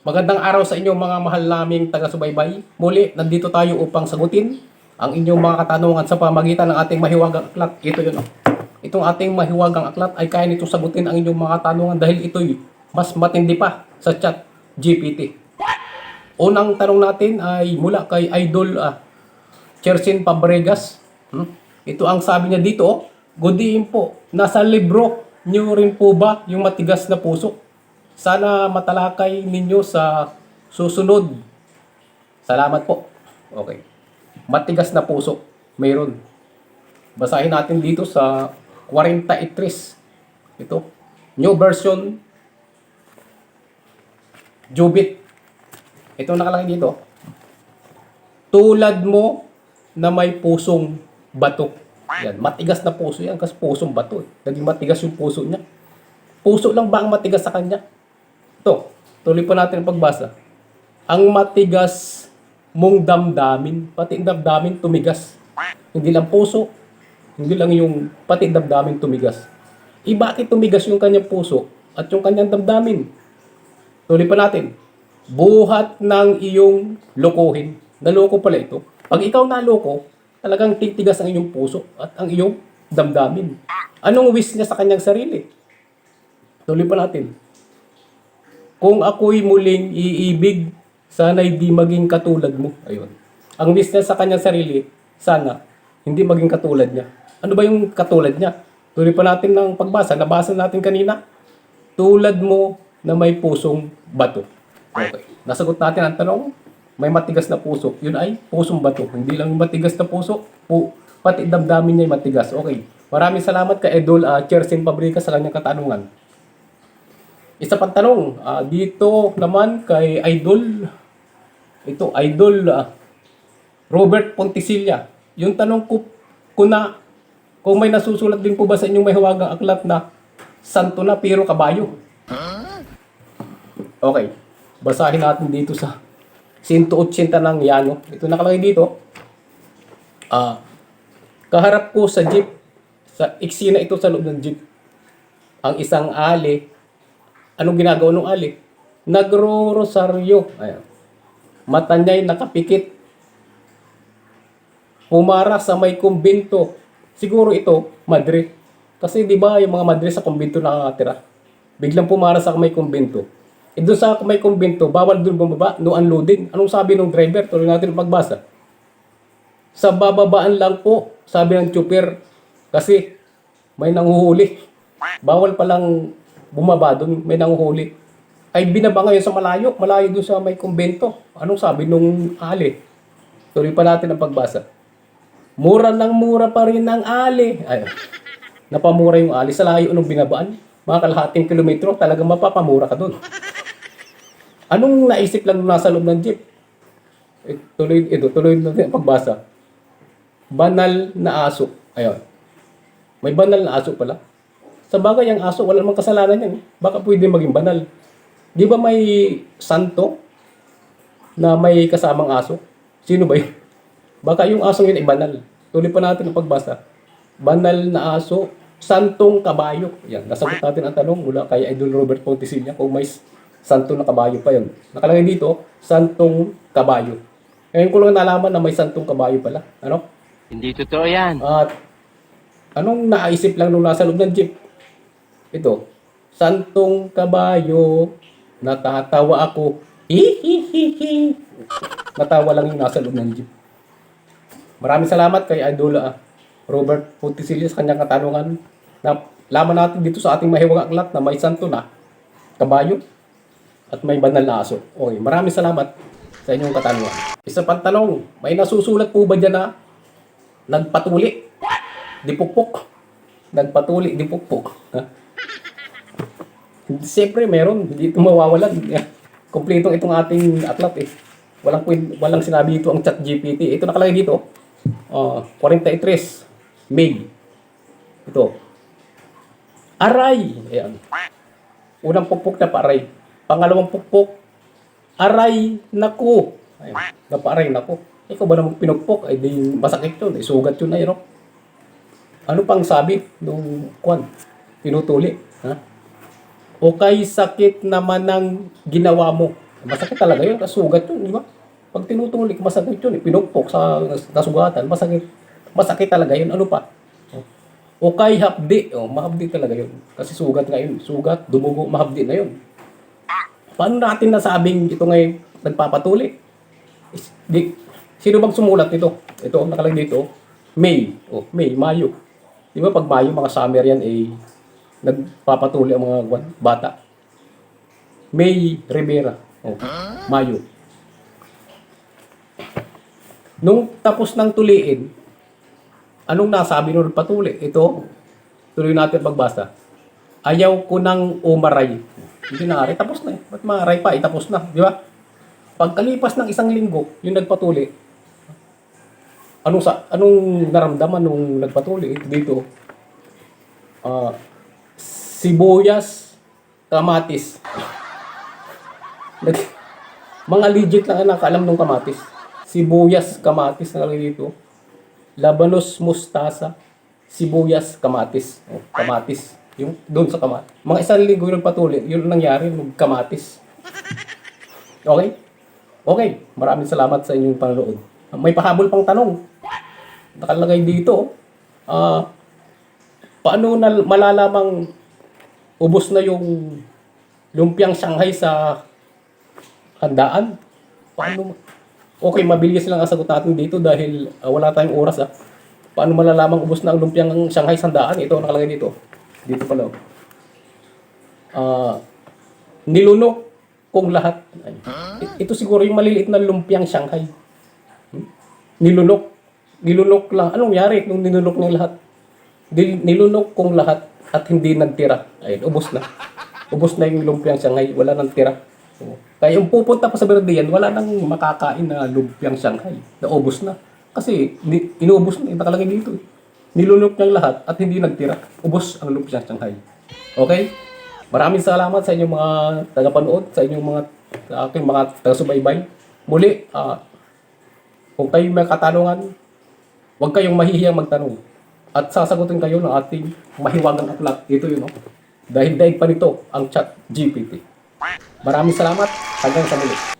Magandang araw sa inyo mga mahal naming taga-subaybay. Muli, nandito tayo upang sagutin ang inyong mga katanungan sa pamagitan ng ating mahiwagang aklat. Ito yun. Itong ating mahiwagang aklat ay kaya nitong sagutin ang inyong mga katanungan dahil ito'y mas matindi pa sa chat GPT. Unang tanong natin ay mula kay Idol Chersin Fabregas. Ito ang sabi niya dito, good evening po, nasa libro niyo rin po ba yung matigas na puso? Sana matalakay ninyo sa susunod. Salamat po. Okay. Matigas na puso. Mayroon. Basahin natin dito sa 43. Ito. New version. Jubit. Ito nakalagay dito. Tulad mo na may pusong bato. Yan. Matigas na puso yan kasi pusong bato. Naging matigas yung puso niya. Puso lang ba ang matigas sa kanya? Ito, tuloy pa natin ang pagbasa. Ang matigas mong damdamin, pati damdamin tumigas. Hindi lang puso, hindi lang yung pati damdamin tumigas. Bakit tumigas yung kanyang puso at yung kanyang damdamin? Tuloy pa natin. Buhat ng iyong lokohin. Naloko pala ito. Pag ikaw naloko, talagang titigas ang iyong puso at ang iyong damdamin. Anong wish niya sa kanyang sarili? Tuloy pa natin. Kung ako'y muling iibig, sana'y di maging katulad mo. Ayun. Ang wish niya sa kanyang sarili, sana hindi maging katulad niya. Ano ba yung katulad niya? Tuloy pa natin ng pagbasa. Nabasa natin kanina. Tulad mo na may pusong bato. Okay. Nasagot natin ang tanong. May matigas na puso. Yun ay pusong bato. Hindi lang matigas na puso. Pati damdamin niya ay matigas. Okay. Maraming salamat kay Idol Chersin Fabregas sa kanyang katanungan. Isa pang tanong, dito naman kay Idol, Robert Pontisilla. Yung tanong ko na, kung may nasusulat din po ba sa inyong mahiwagang aklat na santo na pero kabayo? Okay, basahin natin dito sa 180 ng Yano. Ito nakalagay dito. Kaharap ko sa jeep, sa eksena ito sa loob ng jeep, ang isang ali. Anong ginagawa ng ali? Nagro-rosaryo. Ayan. Mata niya'y nakapikit. Pumara sa may kumbento. Siguro ito, Madre. Kasi di ba yung mga Madre sa kumbento nakakatira? Biglang pumara sa may kumbento. Doon sa may kumbento, bawal doon bumaba, no unloading. Anong sabi ng driver? Tuloy natin magbasa. Sa bababaan lang po, sabi ng chopper. Kasi may nanguhuli. Bawal palang bumaba doon, may nanguhuli. Ay binaba ngayon sa malayo doon sa may kumbento. Anong sabi nung ali? Tuloy pa natin ang pagbasa. Mura ng mura pa rin ang ali. Ay, napamura yung ali sa layo nung binabaan. Mga kalahating kilometro, talagang mapapamura ka doon. Anong naisip lang nung nasa loob ng jeep? Tuloy natin ang pagbasa. Banal na aso. Ayun. May banal na aso pala. Sa bagay, ang aso, wala namang kasalanan yan. Baka pwede maging banal. Di ba may santo na may kasamang aso? Sino ba yun? Baka yung asong yun ay banal. Tuloy pa natin ang pagbasa. Banal na aso, santong kabayo. Yan, nasagot natin ang tanong mula kay Idol Robert Pontisilla kung may santo na kabayo pa yun. Nakalagay dito, santong kabayo. Ngayon ko lang nalaman na may santong kabayo pala. Ano? Hindi totoo yan. At anong naisip lang nung nasa loob ng jeep? Ito, santong kabayo, natatawa ako. Hihihihi. Natawa lang yung nasa loob ng jeep. Maraming salamat kay Idol Robert Pontisilla sa kanyang katanungan. Laman natin dito sa ating mahiwagang aklat na may santo na kabayo at may banal na aso. Okay, maraming salamat sa inyong katanungan. Isa pang tanong, may nasusulat po ba dyan na nagpatuli? Dipukpok. Nagpatuli, dipukpok. Ha? Siyempre meron, hindi ito mawawalan. Kompleto itong ating aklat eh. Walang sinabi dito ang chat GPT. Ito nakalagay dito. 43 May. Ito. Aray. Ayan. Unang pukpok na paaray. Pangalawang pukpok. Aray naku. Ayan. Napaaray naku. Ikaw ba namang pinukpok? Ay di masakit yun. Ay sugat yun ay no? Ano pang sabi nung tinutuli? Ha? O kay sakit naman ng ginawa mo. Masakit talaga yun, kasi sugat yun, di ba? Pag tinutulik, masakit yun. Pinukpok sa nasugatan, masakit. Masakit talaga yun. Ano pa? O kay hapdi. O, mahapdi talaga yun. Kasi sugat nga yun. Sugat, dumugo, mahapdi na yun. Paano natin nasabing ito ngay nagpapatuli? Sino bang sumulat nito? Ito, nakalagay dito. May. O, May, Mayo. Di ba pag Mayo, mga summer yan, nagpapatuli ang mga bata. May Rivera. O, Mayo. Nung tapos ng tuliin, anong nasabi nung patuli? Ito, tuloy natin pagbasa. Ayaw ko ng umaray. Hindi na aray, tapos na eh. Ba't maaray pa? Tapos na, di ba? Pagkalipas ng isang linggo, yung nagpatuli, anong naramdaman nung nagpatuli dito? Sibuyas, kamatis. Mga legit lang ang nakaalam ng kamatis. Sibuyas, kamatis na lang dito. Labanos, mustasa, sibuyas, kamatis. Oh, kamatis. Yung doon sa kamatis. Mga isang linggo yung nagpatuli, yun ang nangyari, kamatis. Okay? Okay. Maraming salamat sa inyong panonood. May pahabol pang tanong. Nakalagay dito. Paano na malalamang ubos na yung lumpiang Shanghai sa handaan? Paano? Okay, mabilis lang ang sagot natin dito dahil wala tayong oras. Paano malalamang ubos na ang lumpiang Shanghai sa handaan? Ito, nakalagay dito. Dito pala. Nilunok kong lahat. Ito siguro yung maliliit na lumpiang Shanghai. Nilunok. Nilunok lang. Anong nangyari nung nilunok ng lahat? Nilunok kong lahat at hindi nagtira. Ayun, ubos na. Ubos na yung lumpiang Shanghai. Wala nang tira. Kaya yung pupunta pa sa Berdian, wala nang makakain na lumpiang Shanghai. Naubos na. Kasi inubos na. Nakalagay dito. Nilunok niyang lahat at hindi nagtira. Ubos ang lumpiang Shanghai. Okay? Maraming salamat sa inyong mga tagapanood, sa inyong aking mga taga-subaybay. Muli, kung kayo may katanungan, huwag kayong mahihiyang magtanong. At sasagutin kayo ng ating mahiwagang aklat. Ito yun, no? Dahil daig pa nito ang Chat GPT. Maraming salamat. Hanggang sa muli.